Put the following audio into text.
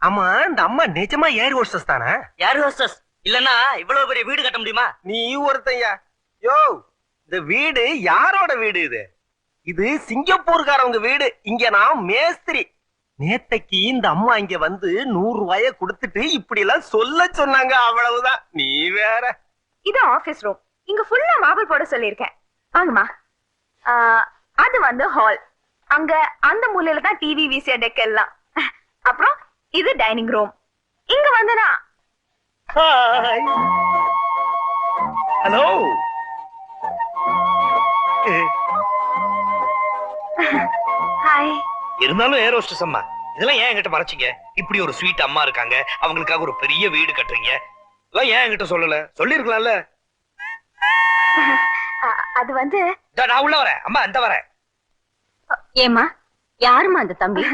ஆமா இந்த அம்மா நிஜமா ஏர் ஹோஸ்டஸ் தானே? யார் ஹோஸ்டஸ் இல்லன்னா இவ்வளவு பெரிய வீடு கட்ட முடியுமா? நீ ஒருத்தையா? யோ, இந்த வீடு யாரோட வீடு இது? இது சிங்கப்பூர்காரவங்க வீடு. இங்க நான் மேஸ்திரி. நேத்தைக்கு இந்த அம்மா இங்க வந்து 100 ரூபாய கொடுத்துட்டு இப்படி எல்லாம் சொல்ல சொன்னாங்க. அவ்வளவுதான். நீ வேற. இது ஆபீஸ் ரூம். இங்க ஃபுல்லா மார்பிள் போட சொல்லிருக்கேன். வாங்கம்மா. அது வந்து ஹால். அங்க அந்த மூலையில தான் டிவி விசிஆர் டெக் எல்லாம். அப்புறம் இது டைனிங் ரூம். இங்க வந்து நான் ஹலோ. ஹாய். இருந்தாலும் ஏர் ஹோஸ்டஸ் அம்மா, இதெல்லாம் ஏன் என்கிட்ட மறைச்சிங்க? இப்படி ஒரு ஸ்வீட் அம்மா இருக்காங்க, அவங்களுக்காக ஒரு பெரிய வீடு கட்டுறீங்க, இதெல்லாம் ஏன் என்கிட்ட சொல்லல? சொல்லிருக்கலாம்ல. அது வந்து நான் உள்ள வரேன் அம்மா, அந்த வரேன். ஏமா யாருமா அந்த தம்பி?